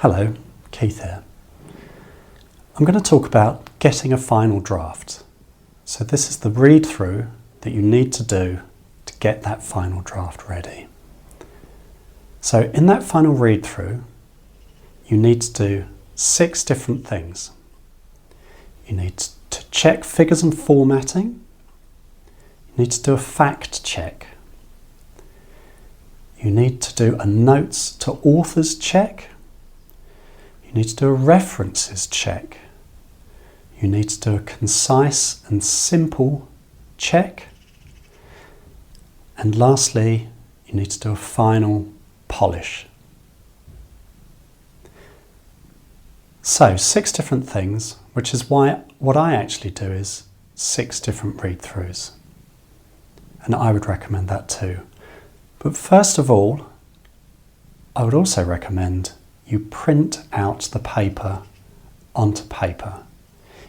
Hello, Keith here. I'm going to talk about getting a final draft. So this is the read through that you need to do to get that final draft ready. So in that final read through, you need to do 6 different things. You need to check figures and formatting. You need to do a fact check. You need to do a notes to authors check. You need to do a references check. You need to do a concise and simple check. And lastly, you need to do a final polish. So 6 different things, which is why what I actually do is 6 different read-throughs. And I would recommend that too. But first of all, I would also recommend you print out the paper onto paper.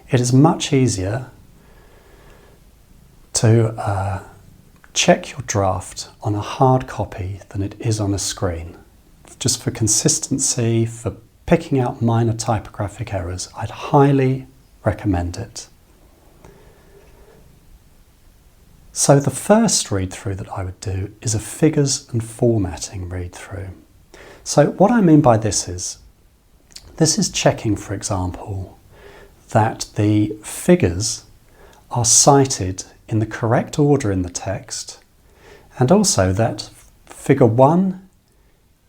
It is much easier to check your draft on a hard copy than it is on a screen. Just for consistency, for picking out minor typographic errors, I'd highly recommend it. So the first read-through that I would do is a figures and formatting read-through. So what I mean by this is checking, for example, that the figures are cited in the correct order in the text, and also that figure 1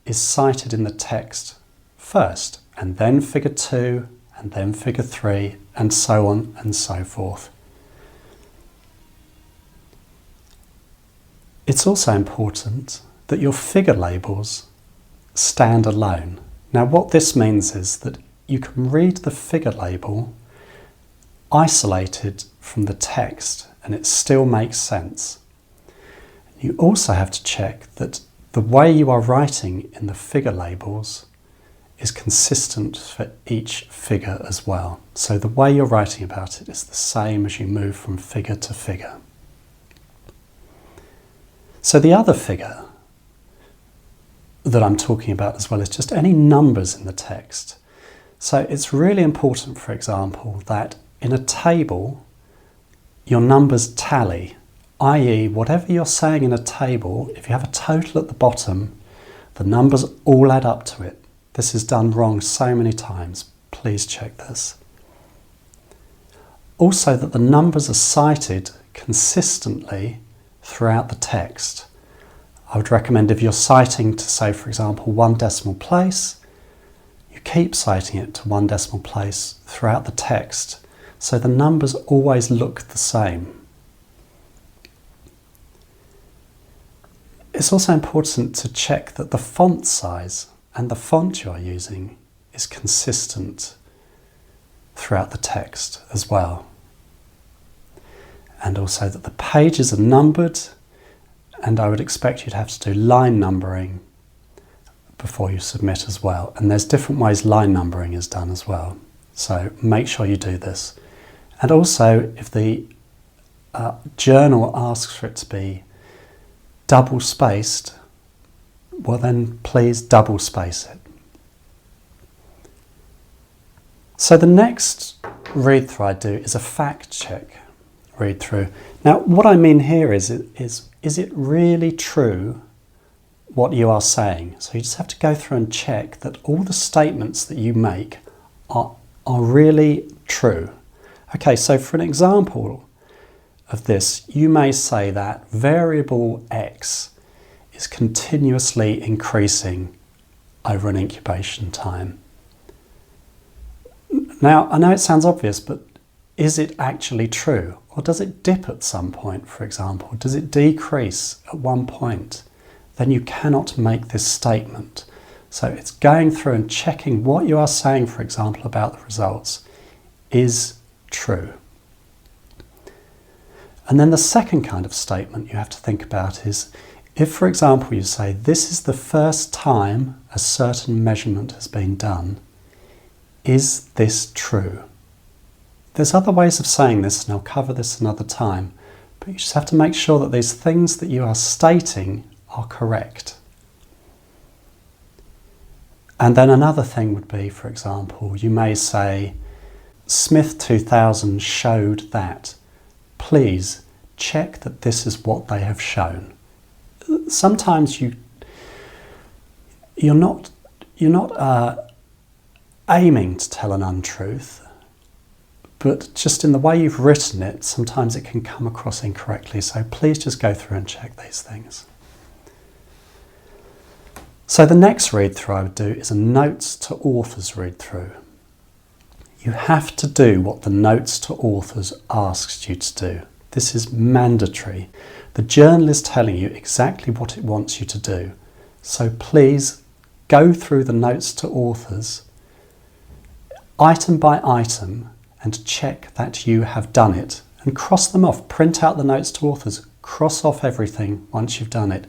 is cited in the text first, and then figure 2, and then figure 3, and so on and so forth. It's also important that your figure labels stand alone. Now what this means is that you can read the figure label isolated from the text and it still makes sense. You also have to check that the way you are writing in the figure labels is consistent for each figure as well. So the way you're writing about it is the same as you move from figure to figure. So the other figure that I'm talking about as well is just any numbers in the text. So it's really important, for example, that in a table your numbers tally, i.e. whatever you're saying in a table, if you have a total at the bottom, the numbers all add up to it. This is done wrong so many times. Please check this. Also that the numbers are cited consistently throughout the text. I would recommend if you're citing to, say, for example, 1 decimal place, you keep citing it to 1 decimal place throughout the text, so the numbers always look the same. It's also important to check that the font size and the font you are using is consistent throughout the text as well. And also that the pages are numbered, and I would expect you to have to do line numbering before you submit as well. And there's different ways line numbering is done as well. So make sure you do this. And also if the journal asks for it to be double spaced, well then please double space it. So the next read through I do is a fact check read through. Now what I mean here is it really true what you are saying? So you just have to go through and check that all the statements that you make are really true. Okay, so for an example of this, you may say that variable X is continuously increasing over an incubation time. Now, I know it sounds obvious, but is it actually true? Or does it dip at some point, for example? Does it decrease at one point? Then you cannot make this statement. So it's going through and checking what you are saying, for example, about the results is true. And then the second kind of statement you have to think about is, if, for example, you say, this is the first time a certain measurement has been done, is this true? There's other ways of saying this, and I'll cover this another time, but you just have to make sure that these things that you are stating are correct. And then another thing would be, for example, you may say, Smith 2000 showed that. Please check that this is what they have shown. Sometimes you're not aiming to tell an untruth, but just in the way you've written it, sometimes it can come across incorrectly. So please just go through and check these things. So the next read through I would do is a notes to authors read through. You have to do what the notes to authors asks you to do. This is mandatory. The journal is telling you exactly what it wants you to do. So please go through the notes to authors item by item and check that you have done it, and cross them off. Print out the notes to authors, cross off everything once you've done it.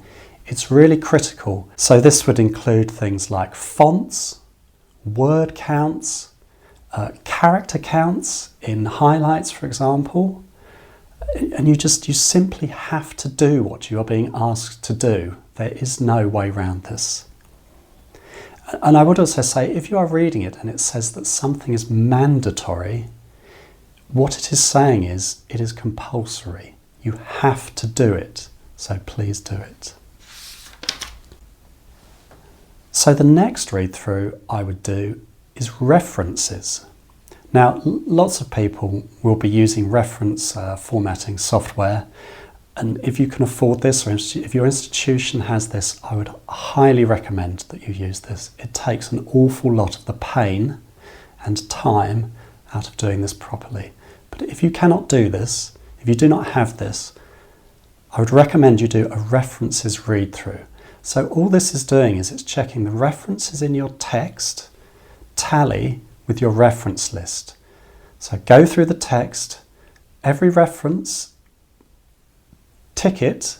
It's really critical. So this would include things like fonts, word counts, character counts in highlights, for example. And you simply have to do what you are being asked to do. There is no way around this. And I would also say, if you are reading it and it says that something is mandatory, what it is saying is it is compulsory. You have to do it. So please do it. So the next read through I would do is references. Now, lots of people will be using reference formatting software, and if you can afford this, or if your institution has this, I would highly recommend that you use this. It takes an awful lot of the pain and time out of doing this properly. But if you cannot do this, if you do not have this, I would recommend you do a references read through. So all this is doing is it's checking the references in your text tally with your reference list. So go through the text, every reference, tick it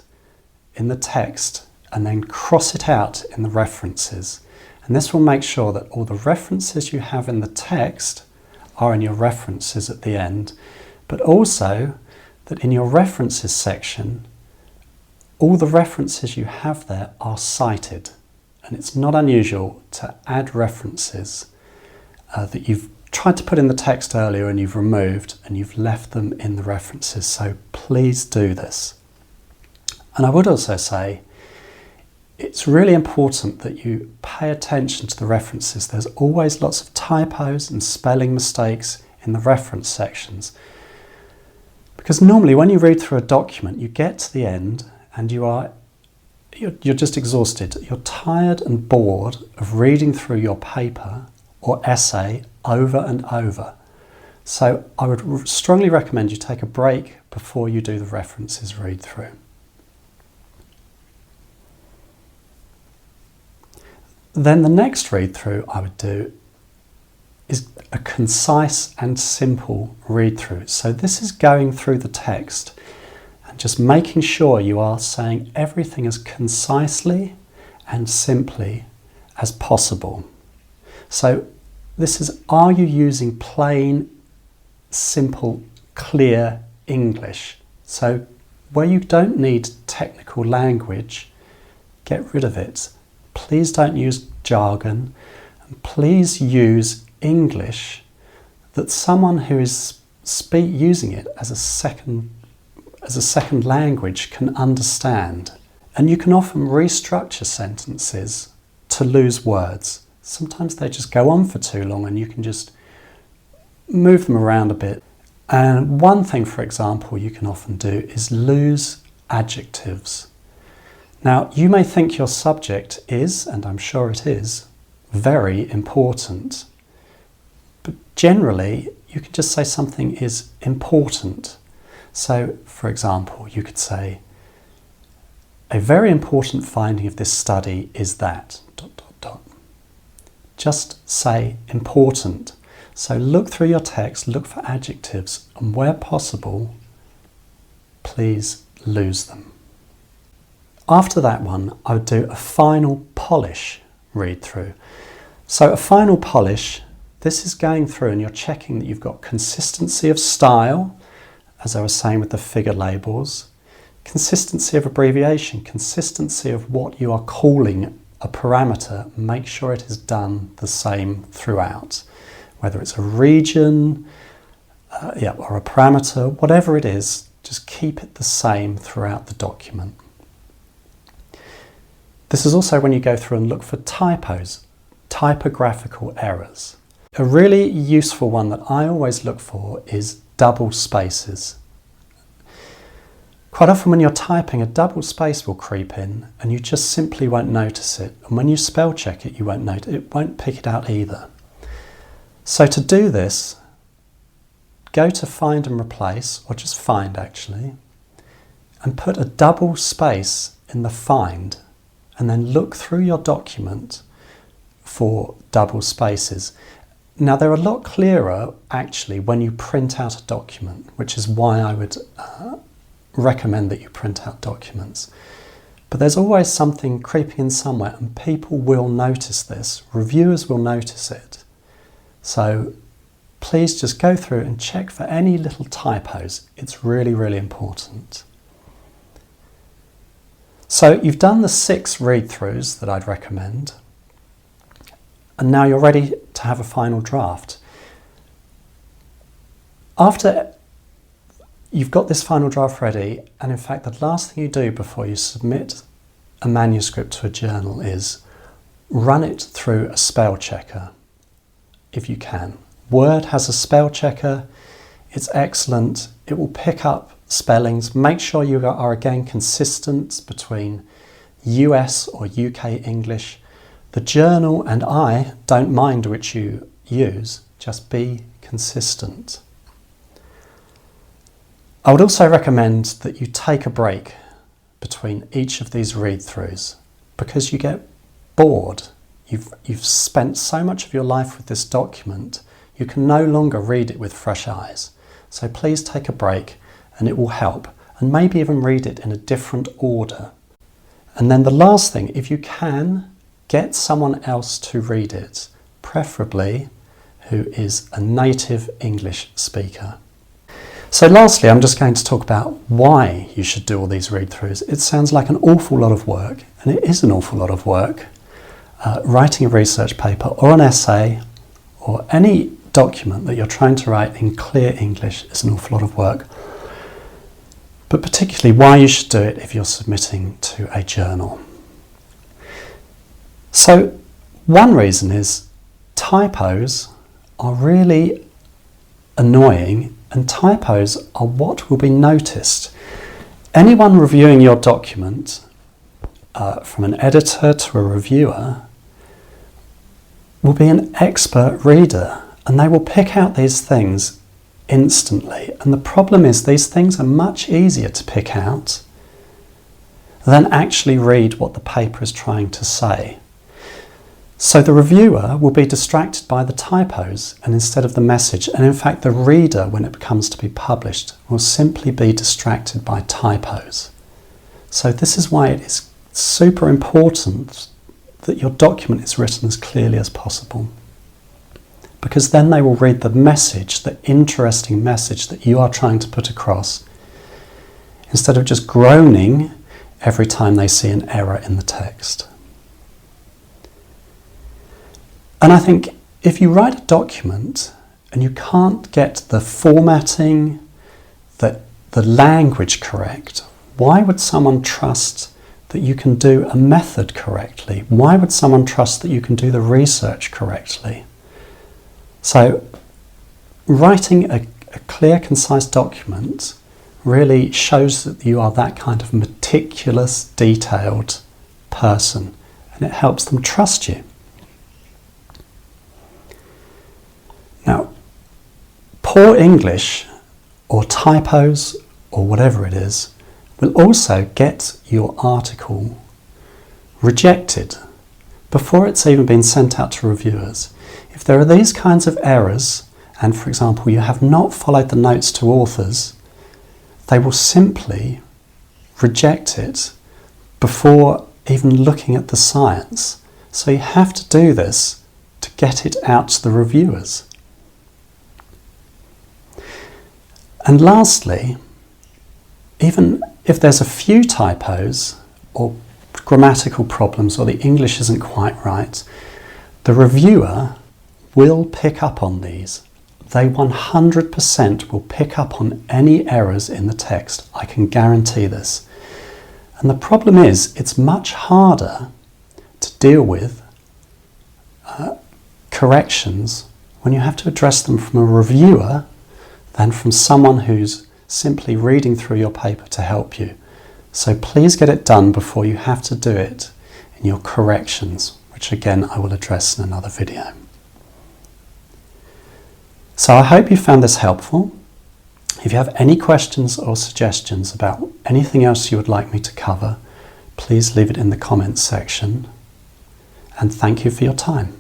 in the text, and then cross it out in the references. And this will make sure that all the references you have in the text are in your references at the end, but also that in your references section, all the references you have there are cited. And it's not unusual to add references that you've tried to put in the text earlier and you've removed, and you've left them in the references. So please do this. And I would also say it's really important that you pay attention to the references. There's always lots of typos and spelling mistakes in the reference sections. Because normally when you read through a document, you get to the end and you're just exhausted. You're tired and bored of reading through your paper or essay over and over. So I would strongly recommend you take a break before you do the references read through. Then the next read through I would do is a concise and simple read through. So this is going through the text and just making sure you are saying everything as concisely and simply as possible. So this is, are you using plain, simple, clear English? So where you don't need technical language, get rid of it. Please don't use jargon, and please use English that someone who is using it as a second language can understand. And you can often restructure sentences to lose words. Sometimes they just go on for too long and you can just move them around a bit. And one thing, for example, you can often do is lose adjectives. Now, you may think your subject is, and I'm sure it is, very important. But generally, you can just say something is important. So, for example, you could say, a very important finding of this study is that... Just say important. So look through your text, look for adjectives, and where possible, please lose them. After that one, I would do a final polish read through. So a final polish, this is going through and you're checking that you've got consistency of style, as I was saying with the figure labels, consistency of abbreviation, consistency of what you are calling a parameter, make sure it is done the same throughout. Whether it's a region, or a parameter, whatever it is, just keep it the same throughout the document. This is also when you go through and look for typos, typographical errors. A really useful one that I always look for is double spaces. Quite often when you're typing, a double space will creep in and you just simply won't notice it. And when you spell check it, you won't notice it, won't pick it out either. So to do this, go to find and replace, or just find actually, and put a double space in the find, and then look through your document for double spaces. Now they're a lot clearer actually when you print out a document, which is why I would recommend that you print out documents. But there's always something creeping in somewhere, and people will notice this. Reviewers will notice it. So please just go through and check for any little typos. It's really, really important. So you've done the 6 read-throughs that I'd recommend, and now you're ready to have a final draft. After you've got this final draft ready, and in fact the last thing you do before you submit a manuscript to a journal is run it through a spell checker, if you can. Word has a spell checker, it's excellent, it will pick up spellings. Make sure you are again consistent between US or UK English. The journal and I don't mind which you use, just be consistent. I would also recommend that you take a break between each of these read-throughs because you get bored. You've spent so much of your life with this document, you can no longer read it with fresh eyes. So please take a break and it will help, and maybe even read it in a different order. And then the last thing, if you can, get someone else to read it, preferably who is a native English speaker. So lastly, I'm just going to talk about why you should do all these read-throughs. It sounds like an awful lot of work, and it is an awful lot of work. Writing a research paper or an essay or any document that you're trying to write in clear English is an awful lot of work. But particularly why you should do it if you're submitting to a journal. So one reason is typos are really annoying, and typos are what will be noticed. Anyone reviewing your document, from an editor to a reviewer, will be an expert reader, and they will pick out these things instantly. And the problem is these things are much easier to pick out than actually read what the paper is trying to say. So the reviewer will be distracted by the typos and instead of the message, and in fact the reader, when it comes to be published, will simply be distracted by typos. So this is why it is super important that your document is written as clearly as possible, because then they will read the message, the interesting message that you are trying to put across, instead of just groaning every time they see an error in the text. And I think if you write a document and you can't get the formatting, the language correct, why would someone trust that you can do a method correctly? Why would someone trust that you can do the research correctly? So writing a clear, concise document really shows that you are that kind of meticulous, detailed person, and it helps them trust you. Now, poor English or typos or whatever it is will also get your article rejected before it's even been sent out to reviewers. If there are these kinds of errors, and for example you have not followed the notes to authors, they will simply reject it before even looking at the science. So you have to do this to get it out to the reviewers. And lastly, even if there's a few typos or grammatical problems or the English isn't quite right, the reviewer will pick up on these. They 100% will pick up on any errors in the text. I can guarantee this. And the problem is, it's much harder to deal with corrections when you have to address them from a reviewer than from someone who's simply reading through your paper to help you. So please get it done before you have to do it in your corrections, which again I will address in another video. So I hope you found this helpful. If you have any questions or suggestions about anything else you would like me to cover, please leave it in the comments section. And thank you for your time.